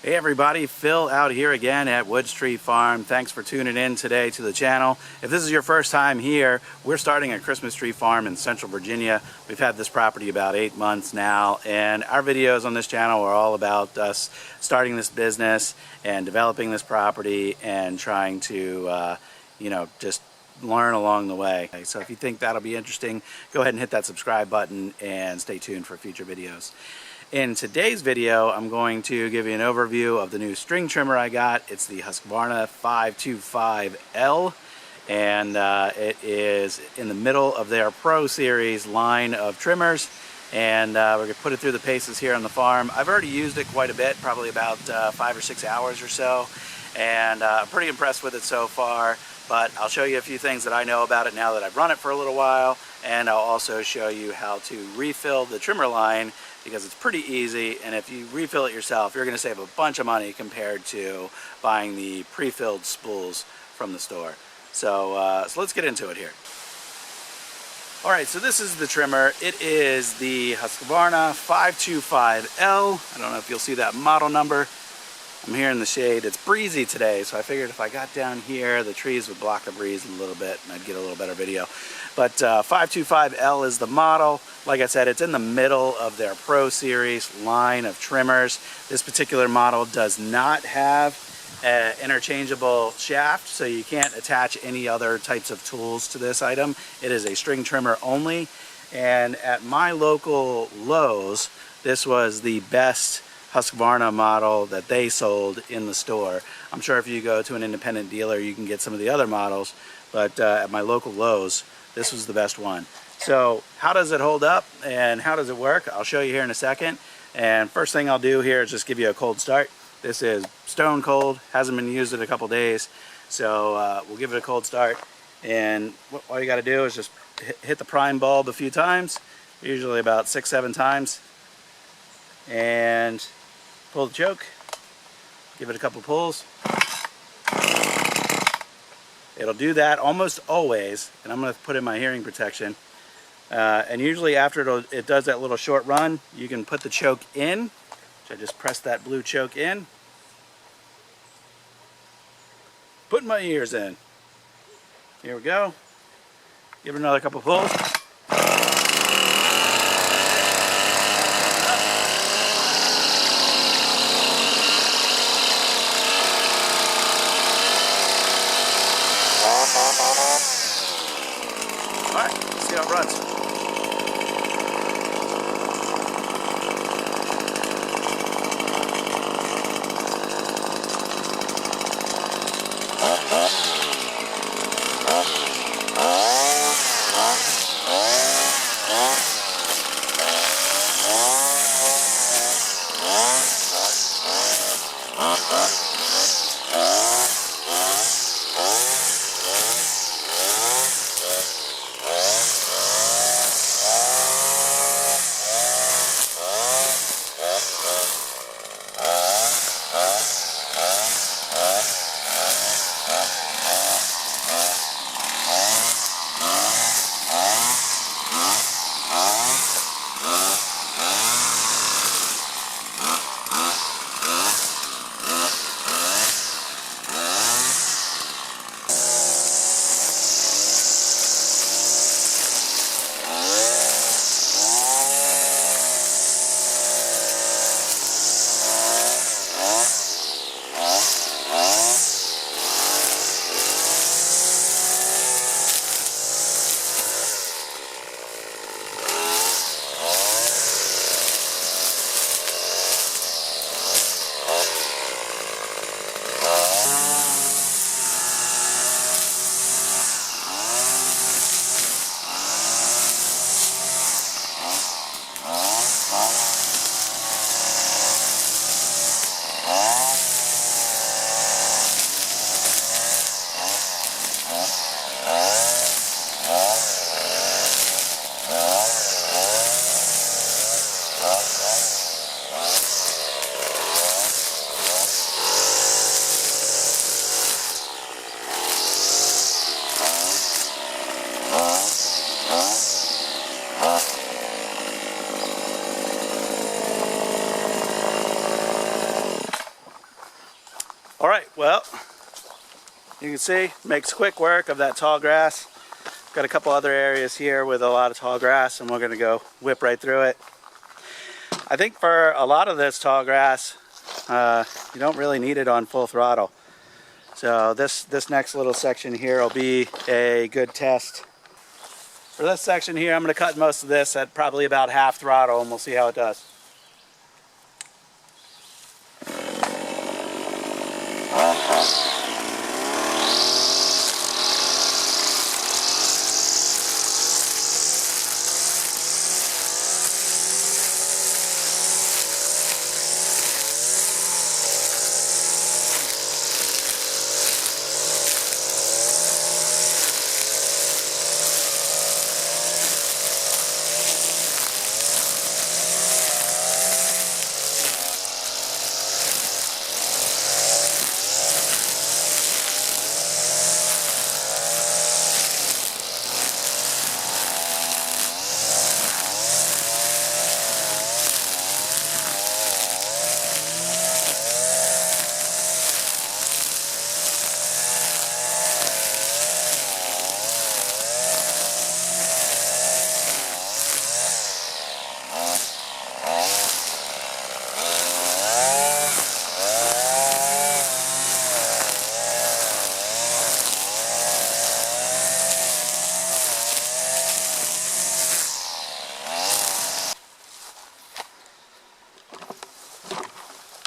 Hey everybody, Phil out here again at Wood Street Farm. Thanks for tuning in today to the channel. If this is your first time here, we're starting a Christmas tree farm in Central Virginia. We've had this property about 8 months now, and our videos on this channel are all about us starting this business and developing this property and trying to, just learn along the way. So if you think that'll be interesting, go ahead and hit that subscribe button and stay tuned for future videos. In today's video, I'm going to give you an overview of the new string trimmer I got. It's the Husqvarna 525L, and it is in the middle of their Pro Series line of trimmers, and we're going to put it through the paces here on the farm. I've already used it quite a bit, probably about 5 or 6 hours or so, and I'm pretty impressed with it so far. But I'll show you a few things that I know about it now that I've run it for a little while, and I'll also show you how to refill the trimmer line, because it's pretty easy, and if you refill it yourself, you're going to save a bunch of money compared to buying the pre-filled spools from the store. So let's get into it here. Alright, so this is the trimmer. It is the Husqvarna 525L. I don't know if you'll see that model number. I'm here in the shade. It's breezy today, so I figured if I got down here, the trees would block the breeze a little bit and I'd get a little better video. But 525L is the model. Like I said, it's in the middle of their Pro Series line of trimmers. This particular model does not have an interchangeable shaft, so you can't attach any other types of tools to this item. It is a string trimmer only. And at my local Lowe's, this was the best Husqvarna model that they sold in the store. I'm sure if you go to an independent dealer, you can get some of the other models, but at my local Lowe's, this was the best one. So how does it hold up and how does it work? I'll show you here in a second. And first thing I'll do here is just give you a cold start. This is stone cold, hasn't been used in a couple days, so we'll give it a cold start. And all you got to do is just hit the prime bulb a few times, usually about 6-7 times, and pull the choke, give it a couple pulls. It'll do that almost always, and I'm going to put in my hearing protection. And usually after it does that little short run, you can put the choke in. So I just press that blue choke in. Put my ears in. Here we go. Give it another couple pulls. Alright, let's see how it runs. All right, well, you can see, makes quick work of that tall grass. Got a couple other areas here with a lot of tall grass, and we're going to go whip right through it. I think for a lot of this tall grass, you don't really need it on full throttle. So this next little section here will be a good test. For this section here, I'm going to cut most of this at probably about half throttle, and we'll see how it does.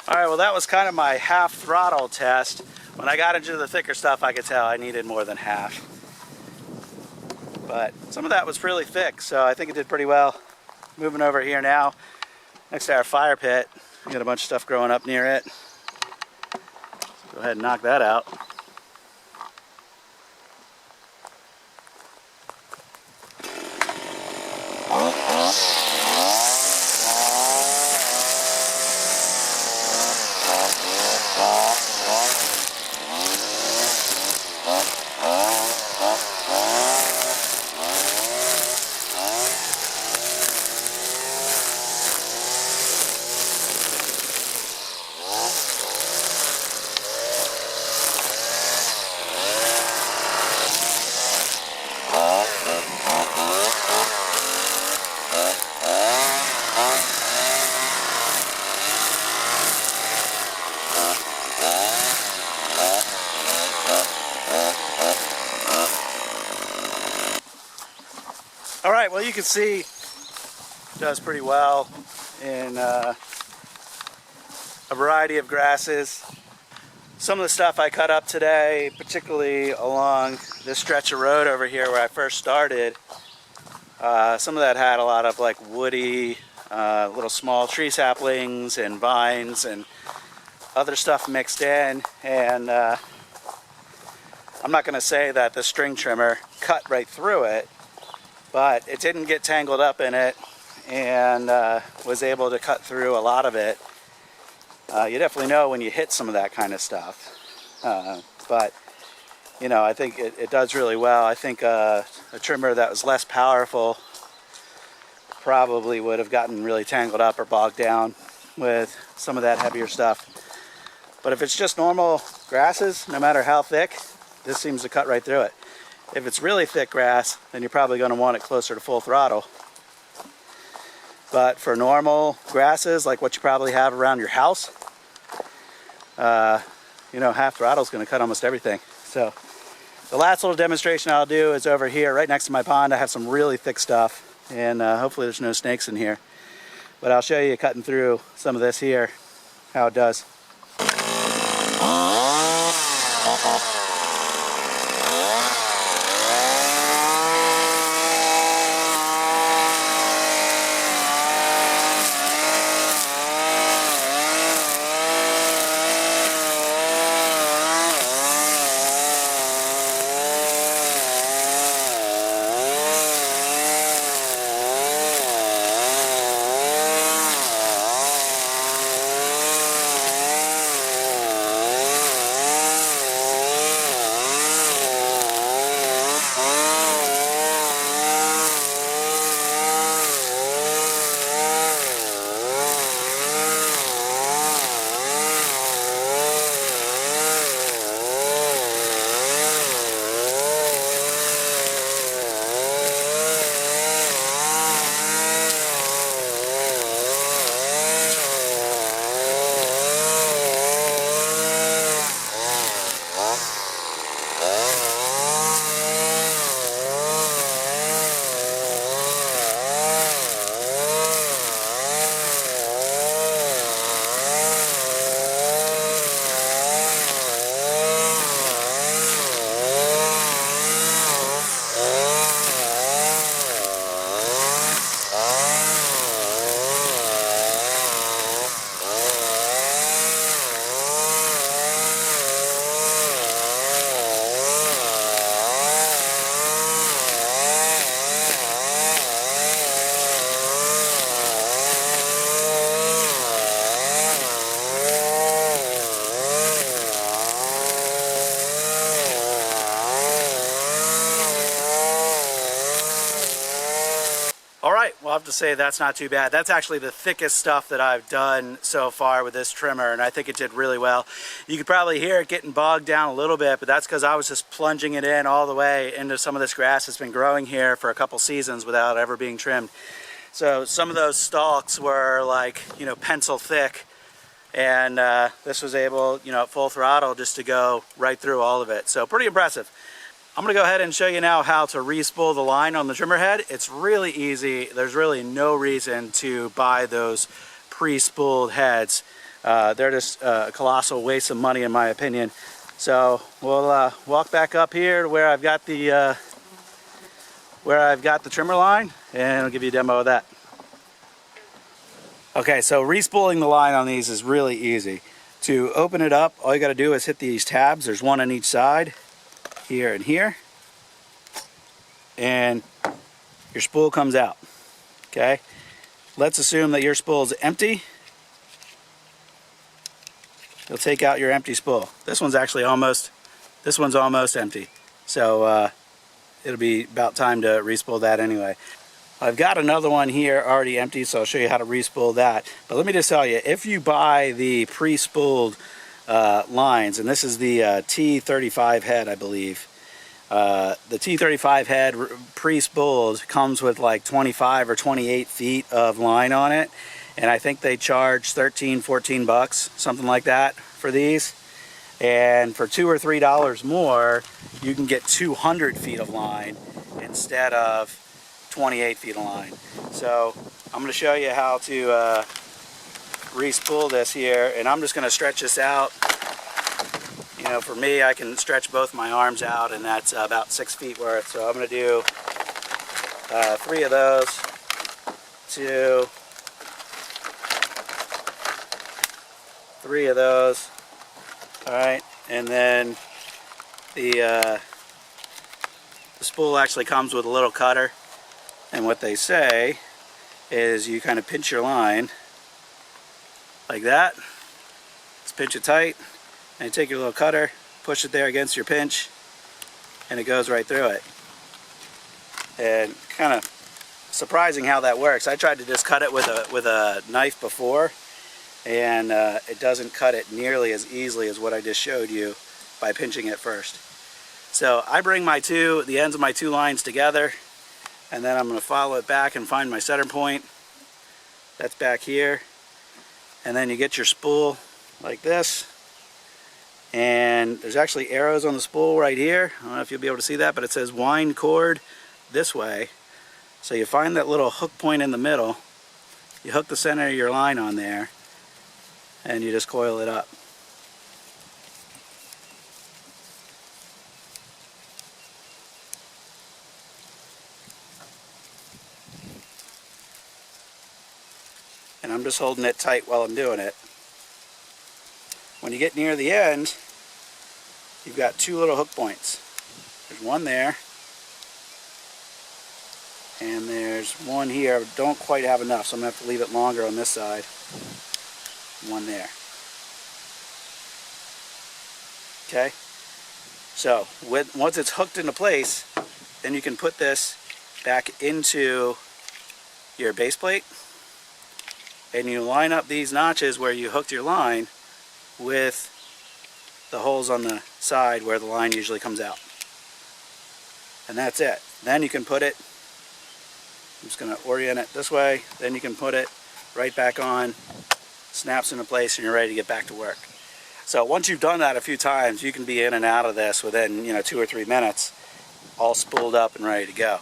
Alright, well that was kind of my half throttle test. When I got into the thicker stuff, I could tell I needed more than half. But some of that was really thick, so I think it did pretty well. Moving over here now, next to our fire pit. We got a bunch of stuff growing up near it. Go ahead and knock that out. Alright, well you can see it does pretty well in a variety of grasses. Some of the stuff I cut up today, particularly along this stretch of road over here where I first started, some of that had a lot of like woody, little small tree saplings and vines and other stuff mixed in, and I'm not going to say that the string trimmer cut right through it, but it didn't get tangled up in it and was able to cut through a lot of it. You definitely know when you hit some of that kind of stuff. But, you know, I think it does really well. I think a trimmer that was less powerful probably would have gotten really tangled up or bogged down with some of that heavier stuff. But if it's just normal grasses, no matter how thick, this seems to cut right through it. If it's really thick grass, then you're probably going to want it closer to full throttle. But for normal grasses, like what you probably have around your house, you know, half throttle is going to cut almost everything. So the last little demonstration I'll do is over here, right next to my pond. I have some really thick stuff, and hopefully there's no snakes in here. But I'll show you cutting through some of this here, how it does. have to say that's not too bad. That's actually the thickest stuff that I've done so far with this trimmer, and I think it did really well. You could probably hear it getting bogged down a little bit, but that's because I was just plunging it in all the way into some of this grass that's been growing here for a couple seasons without ever being trimmed. So some of those stalks were like, you know, pencil thick, and this was able, you know, at full throttle just to go right through all of it. So pretty impressive. I'm going to go ahead and show you now how to re-spool the line on the trimmer head. It's really easy. There's really no reason to buy those pre-spooled heads. They're just a colossal waste of money in my opinion. So we'll walk back up here to where I've got the trimmer line, and I'll give you a demo of that. Okay, so re-spooling the line on these is really easy. To open it up, all you got to do is hit these tabs. There's one on each side, here and here, and your spool comes out. Okay, let's assume that your spool is empty. You'll take out your empty spool. This one's almost empty, so it'll be about time to re-spool that anyway. I've got another one here already empty, so I'll show you how to re-spool that. But let me just tell you, if you buy the pre-spooled lines, and this is the T35 head, I believe. The T35 head pre-spooled comes with like 25 or 28 feet of line on it, and I think they charge 13, 14 bucks, something like that for these. And for $2 or $3 more, you can get 200 feet of line instead of 28 feet of line. So I'm going to show you how to re-spool this here, and I'm just going to stretch this out. You know, for me, I can stretch both my arms out, and that's about 6 feet worth. So I'm going to do 3 of those, 2, 3 of those. All right, and then the spool actually comes with a little cutter, and what they say is you kind of pinch your line like that. Just pinch it tight, and you take your little cutter, push it there against your pinch, and it goes right through it. And kind of surprising how that works. I tried to just cut it with a knife before, and it doesn't cut it nearly as easily as what I just showed you by pinching it first. So I bring the ends of my 2 lines together, and then I'm going to follow it back and find my center point. That's back here. And then you get your spool like this, and there's actually arrows on the spool right here. I don't know if you'll be able to see that, but it says wind cord this way. So you find that little hook point in the middle, you hook the center of your line on there, and you just coil it up. And I'm just holding it tight while I'm doing it. When you get near the end, you've got 2 little hook points. There's one there, and there's one here. I don't quite have enough, so I'm going to have to leave it longer on this side. One there. Okay? So, once it's hooked into place, then you can put this back into your base plate, and you line up these notches where you hooked your line with the holes on the side where the line usually comes out. And that's it. Then you can put it, I'm just going to orient it this way, then you can put it right back on, snaps into place, and you're ready to get back to work. So once you've done that a few times, you can be in and out of this within 2 or 3 minutes, all spooled up and ready to go.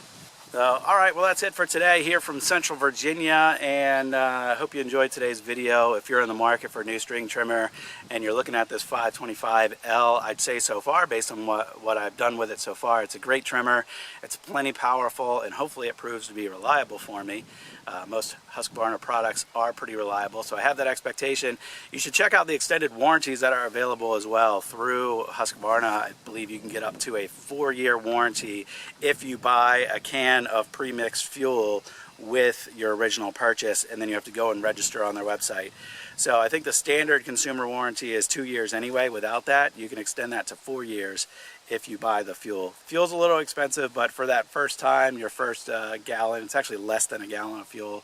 So, all right, well, that's it for today here from Central Virginia, and I hope you enjoyed today's video. If you're in the market for a new string trimmer and you're looking at this 525L, I'd say so far, based on what I've done with it so far, it's a great trimmer. It's plenty powerful, and hopefully it proves to be reliable for me. Most Husqvarna products are pretty reliable, so I have that expectation. You should check out the extended warranties that are available as well through Husqvarna. I believe you can get up to a 4-year warranty if you buy a can of pre-mixed fuel with your original purchase, and then you have to go and register on their website. So I think the standard consumer warranty is 2 years anyway. Without that, you can extend that to 4 years if you buy the fuel. Fuel's a little expensive, but for that first time, your first gallon, it's actually less than a gallon of fuel.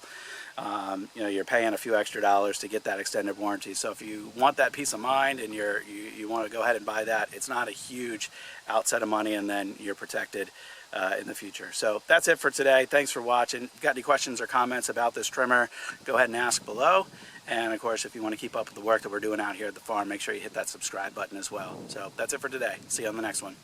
You know, you're paying a few extra dollars to get that extended warranty. So if you want that peace of mind and you want to go ahead and buy that, it's not a huge outside of money, and then you're protected in the future. So that's it for today. Thanks for watching. If you've got any questions or comments about this trimmer, go ahead and ask below. And of course, if you want to keep up with the work that we're doing out here at the farm, make sure you hit that subscribe button as well. So that's it for today. See you on the next one.